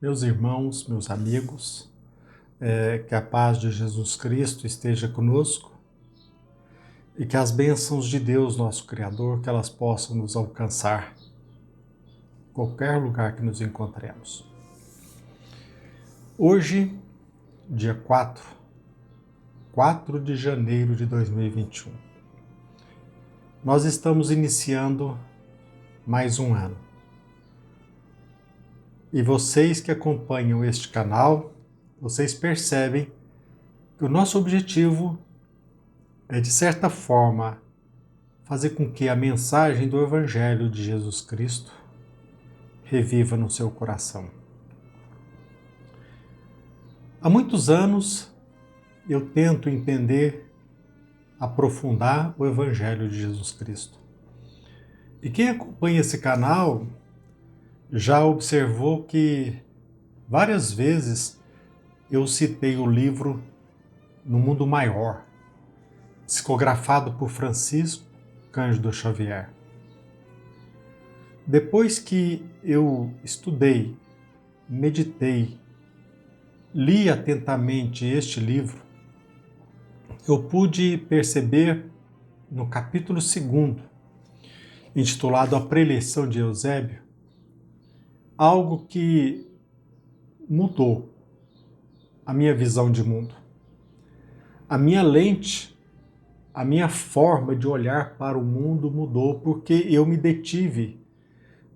Meus irmãos, meus amigos, que a paz de Jesus Cristo esteja conosco e que as bênçãos de Deus, nosso Criador, que elas possam nos alcançar em qualquer lugar que nos encontremos. Hoje, dia 4 de janeiro de 2021, nós estamos iniciando mais um ano. E vocês que acompanham este canal, vocês percebem que o nosso objetivo é, de certa forma, fazer com que a mensagem do Evangelho de Jesus Cristo reviva no seu coração. Há muitos anos eu tento entender, aprofundar o Evangelho de Jesus Cristo. E quem acompanha esse canal já observou que várias vezes eu citei o livro No Mundo Maior, psicografado por Francisco Cândido Xavier. Depois que eu estudei, meditei, li atentamente este livro, eu pude perceber no capítulo 2, intitulado A Preleção de Eusébio, algo que mudou a minha visão de mundo. A minha lente, a minha forma de olhar para o mundo mudou porque eu me detive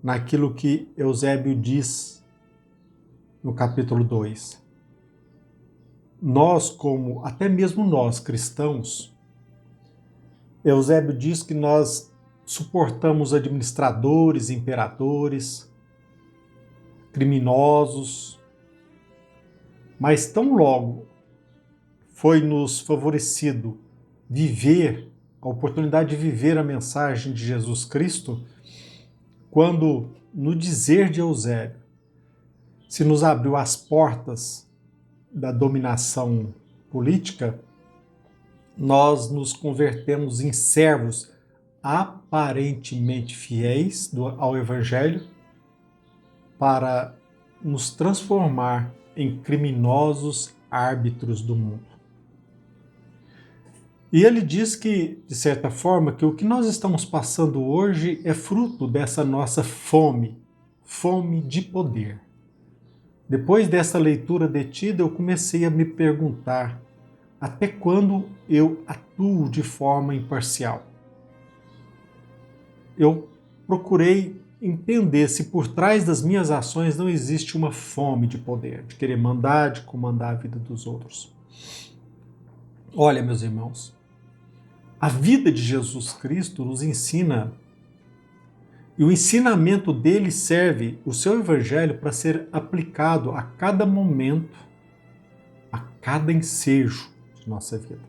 naquilo que Eusébio diz no capítulo 2. Nós, até mesmo nós cristãos, Eusébio diz que nós suportamos administradores, imperadores, criminosos, mas tão logo foi nos favorecido viver, a oportunidade de viver a mensagem de Jesus Cristo, quando, no dizer de Eusébio, se nos abriu as portas da dominação política, nós nos convertemos em servos aparentemente fiéis ao Evangelho para nos transformar em criminosos árbitros do mundo. E ele diz que, de certa forma, que o que nós estamos passando hoje é fruto dessa nossa fome de poder. Depois dessa leitura detida, eu comecei a me perguntar até quando eu atuo de forma imparcial. Eu procurei entender se por trás das minhas ações não existe uma fome de poder, de querer mandar, de comandar a vida dos outros. Olha, meus irmãos, a vida de Jesus Cristo nos ensina, e o ensinamento dele serve, o seu evangelho, para ser aplicado a cada momento, a cada ensejo de nossa vida.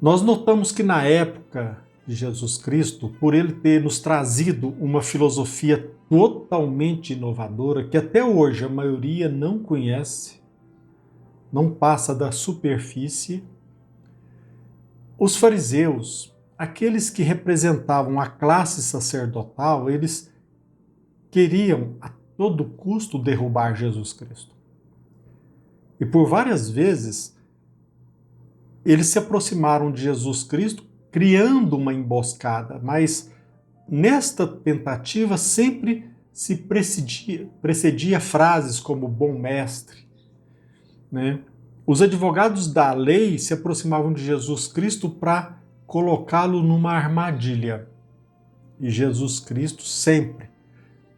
Nós notamos que na época de Jesus Cristo, por ele ter nos trazido uma filosofia totalmente inovadora, que até hoje a maioria não conhece, não passa da superfície, os fariseus, aqueles que representavam a classe sacerdotal, eles queriam a todo custo derrubar Jesus Cristo. E por várias vezes, eles se aproximaram de Jesus Cristo criando uma emboscada, mas nesta tentativa sempre se precedia frases como bom mestre, né? Os advogados da lei se aproximavam de Jesus Cristo para colocá-lo numa armadilha. E Jesus Cristo sempre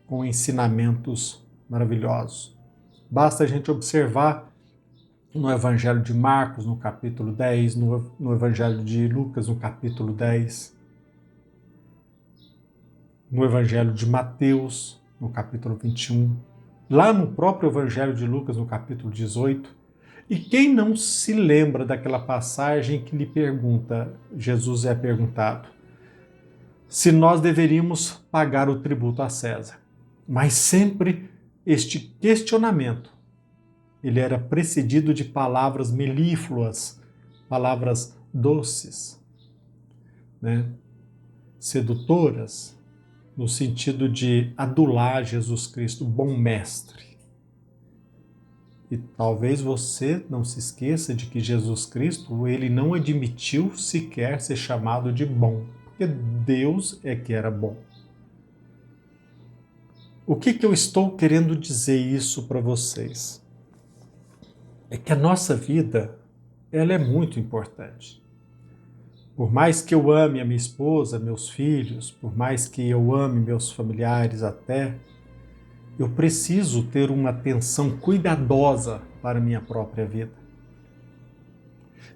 com ensinamentos maravilhosos. Basta a gente observar no Evangelho de Marcos, no capítulo 10, no Evangelho de Lucas, no capítulo 10, no Evangelho de Mateus, no capítulo 21, lá no próprio Evangelho de Lucas, no capítulo 18. E quem não se lembra daquela passagem que lhe pergunta, Jesus é perguntado, se nós deveríamos pagar o tributo a César. Mas sempre este questionamento, ele era precedido de palavras melífluas, palavras doces, né? Sedutoras, no sentido de adular Jesus Cristo, bom mestre. E talvez você não se esqueça de que Jesus Cristo, ele não admitiu sequer ser chamado de bom, porque Deus é que era bom. O que eu estou querendo dizer isso para vocês? É que a nossa vida, ela é muito importante. Por mais que eu ame a minha esposa, meus filhos, por mais que eu ame meus familiares até, eu preciso ter uma atenção cuidadosa para a minha própria vida.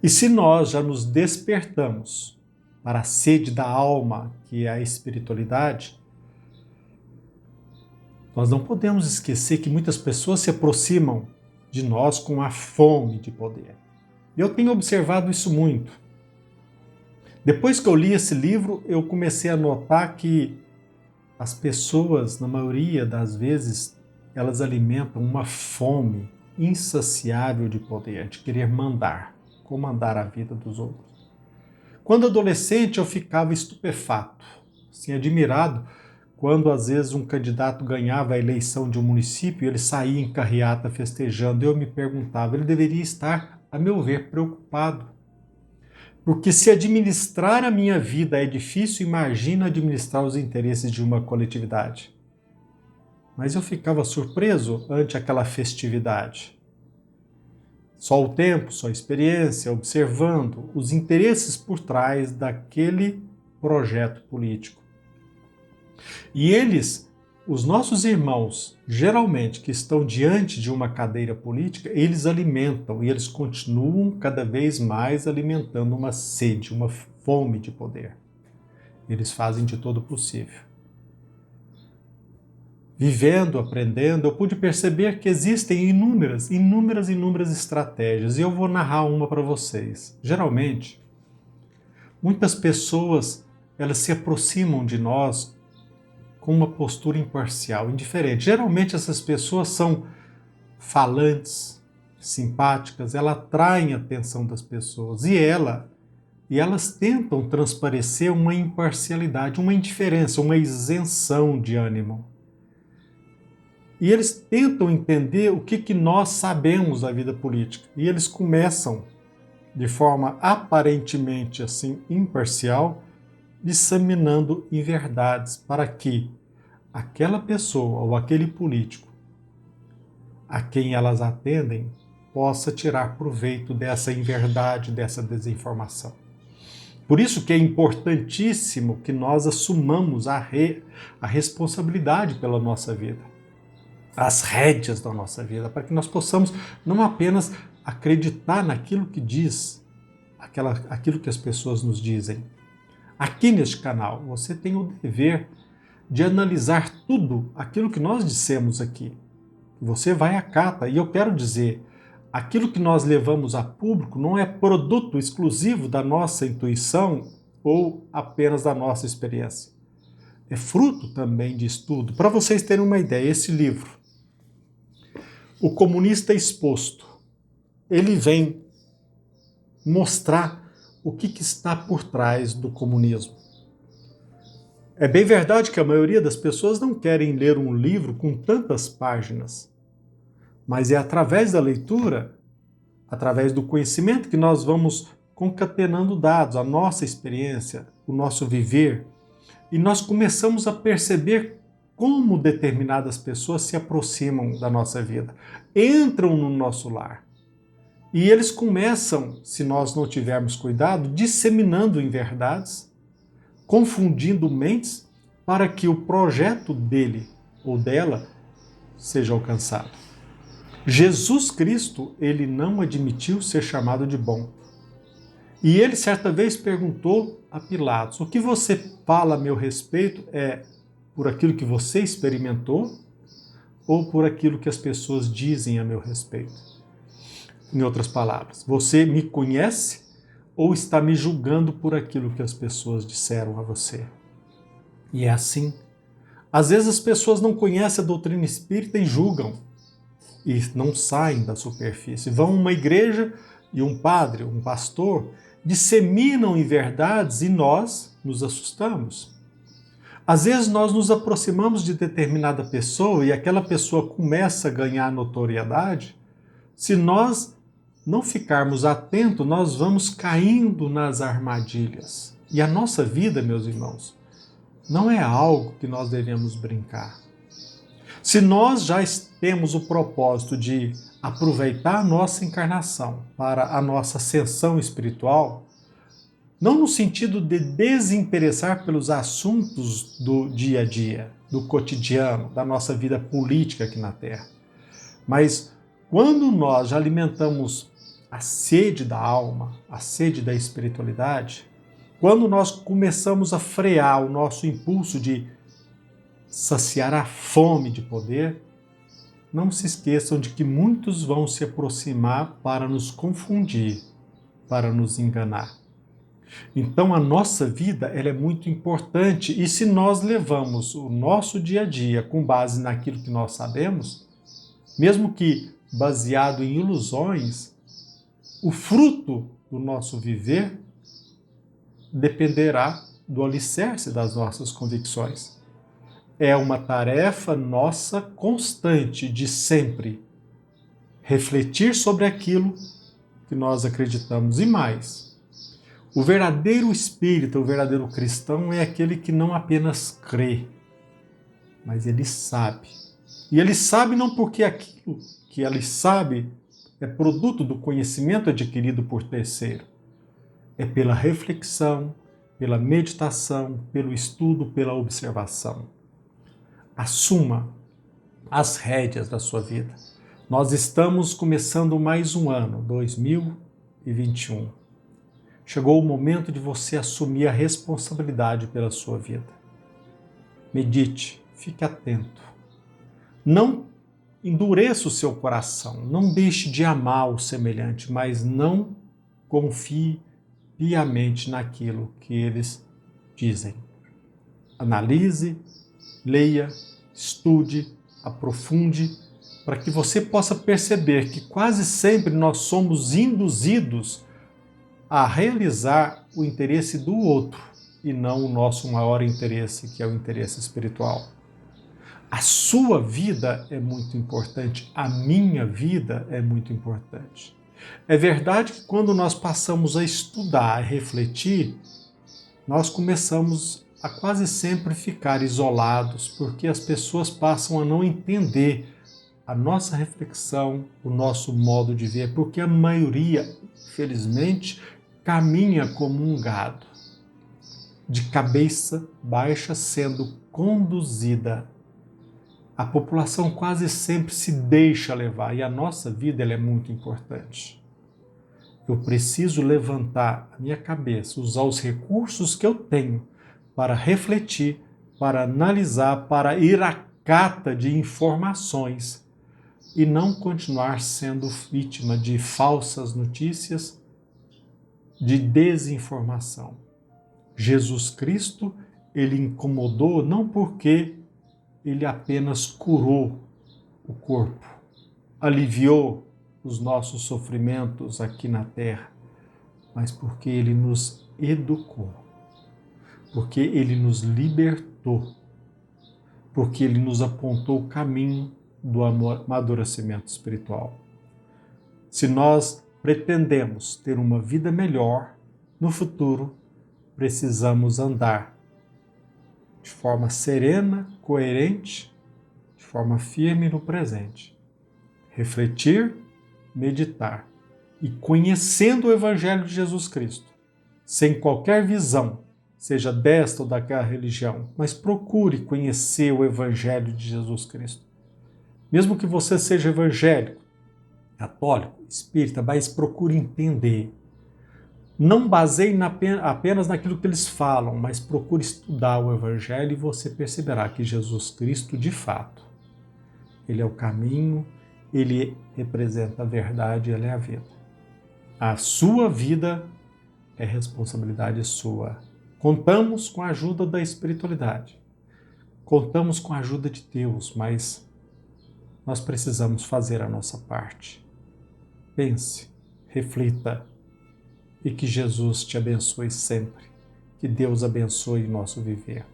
E se nós já nos despertamos para a sede da alma, que é a espiritualidade, nós não podemos esquecer que muitas pessoas se aproximam de nós com a fome de poder. Eu tenho observado isso muito. Depois que eu li esse livro, eu comecei a notar que as pessoas, na maioria das vezes, elas alimentam uma fome insaciável de poder, de querer mandar, comandar a vida dos outros. Quando adolescente, eu ficava estupefato, assim, admirado, quando às vezes um candidato ganhava a eleição de um município e ele saía em carreata festejando. Eu me perguntava, ele deveria estar, a meu ver, preocupado. Porque se administrar a minha vida é difícil, imagina administrar os interesses de uma coletividade. Mas eu ficava surpreso ante aquela festividade. Só o tempo, só a experiência, observando os interesses por trás daquele projeto político. E eles, os nossos irmãos, geralmente que estão diante de uma cadeira política, eles alimentam e eles continuam cada vez mais alimentando uma sede, uma fome de poder. Eles fazem de todo possível. Vivendo, aprendendo, eu pude perceber que existem inúmeras estratégias, e eu vou narrar uma para vocês. Geralmente, muitas pessoas, elas se aproximam de nós com uma postura imparcial, indiferente. Geralmente essas pessoas são falantes, simpáticas, elas atraem a atenção das pessoas e elas tentam transparecer uma imparcialidade, uma indiferença, uma isenção de ânimo. E eles tentam entender o que nós sabemos da vida política. E eles começam, de forma aparentemente assim imparcial, disseminando inverdades para que aquela pessoa ou aquele político a quem elas atendem possa tirar proveito dessa inverdade, dessa desinformação. Por isso que é importantíssimo que nós assumamos a responsabilidade pela nossa vida, as rédeas da nossa vida, para que nós possamos não apenas acreditar naquilo que diz, aquilo que as pessoas nos dizem. Aqui neste canal, você tem o dever de analisar tudo aquilo que nós dissemos aqui. Você vai à cata, e eu quero dizer, aquilo que nós levamos a público não é produto exclusivo da nossa intuição ou apenas da nossa experiência. É fruto também de estudo. Para vocês terem uma ideia, esse livro, O Comunista Exposto, ele vem mostrar o que está por trás do comunismo. É bem verdade que a maioria das pessoas não querem ler um livro com tantas páginas, mas é através da leitura, através do conhecimento, que nós vamos concatenando dados, a nossa experiência, o nosso viver, e nós começamos a perceber como determinadas pessoas se aproximam da nossa vida, entram no nosso lar. E eles começam, se nós não tivermos cuidado, disseminando inverdades, confundindo mentes para que o projeto dele ou dela seja alcançado. Jesus Cristo, ele não admitiu ser chamado de bom. E ele certa vez perguntou a Pilatos, o que você fala a meu respeito é por aquilo que você experimentou ou por aquilo que as pessoas dizem a meu respeito? Em outras palavras, você me conhece ou está me julgando por aquilo que as pessoas disseram a você? E é assim. Às vezes as pessoas não conhecem a doutrina espírita e julgam, e não saem da superfície. Vão a uma igreja e um padre, um pastor, disseminam inverdades e nós nos assustamos. Às vezes nós nos aproximamos de determinada pessoa e aquela pessoa começa a ganhar notoriedade. Se nós não ficarmos atentos, nós vamos caindo nas armadilhas. E a nossa vida, meus irmãos, não é algo que nós devemos brincar. Se nós já temos o propósito de aproveitar a nossa encarnação para a nossa ascensão espiritual, não no sentido de desinteressar pelos assuntos do dia a dia, do cotidiano, da nossa vida política aqui na Terra, mas quando nós já alimentamos a sede da alma, a sede da espiritualidade, quando nós começamos a frear o nosso impulso de saciar a fome de poder, não se esqueçam de que muitos vão se aproximar para nos confundir, para nos enganar. Então a nossa vida ela é muito importante e se nós levamos o nosso dia a dia com base naquilo que nós sabemos, mesmo que baseado em ilusões, o fruto do nosso viver dependerá do alicerce das nossas convicções. É uma tarefa nossa constante de sempre refletir sobre aquilo que nós acreditamos e mais. O verdadeiro espírita, o verdadeiro cristão é aquele que não apenas crê, mas ele sabe. E ele sabe não porque aquilo que ele sabe é produto do conhecimento adquirido por terceiro. É pela reflexão, pela meditação, pelo estudo, pela observação. Assuma as rédeas da sua vida. Nós estamos começando mais um ano, 2021. Chegou o momento de você assumir a responsabilidade pela sua vida. Medite, fique atento. Não endureça o seu coração, não deixe de amar o semelhante, mas não confie piamente naquilo que eles dizem. Analise, leia, estude, aprofunde, para que você possa perceber que quase sempre nós somos induzidos a realizar o interesse do outro e não o nosso maior interesse, que é o interesse espiritual. A sua vida é muito importante, a minha vida é muito importante. É verdade que quando nós passamos a estudar, a refletir, nós começamos a quase sempre ficar isolados, porque as pessoas passam a não entender a nossa reflexão, o nosso modo de ver, porque a maioria, felizmente, caminha como um gado, de cabeça baixa sendo conduzida. A população quase sempre se deixa levar e a nossa vida ela é muito importante. Eu preciso levantar a minha cabeça, usar os recursos que eu tenho para refletir, para analisar, para ir à cata de informações e não continuar sendo vítima de falsas notícias, de desinformação. Jesus Cristo, ele incomodou não porque ele apenas curou o corpo, aliviou os nossos sofrimentos aqui na terra, mas porque ele nos educou, porque ele nos libertou, porque ele nos apontou o caminho do amadurecimento espiritual. Se nós pretendemos ter uma vida melhor no futuro, precisamos andar de forma serena, coerente, de forma firme no presente. Refletir, meditar e conhecendo o Evangelho de Jesus Cristo, sem qualquer visão, seja desta ou daquela religião, mas procure conhecer o Evangelho de Jesus Cristo. Mesmo que você seja evangélico, católico, espírita, mas procure entender. Não baseie apenas naquilo que eles falam, mas procure estudar o Evangelho e você perceberá que Jesus Cristo, de fato, ele é o caminho, ele representa a verdade, ele é a vida. A sua vida é responsabilidade sua. Contamos com a ajuda da espiritualidade. Contamos com a ajuda de Deus, mas nós precisamos fazer a nossa parte. Pense, reflita e que Jesus te abençoe sempre. Que Deus abençoe o nosso viver.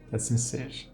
Que assim seja.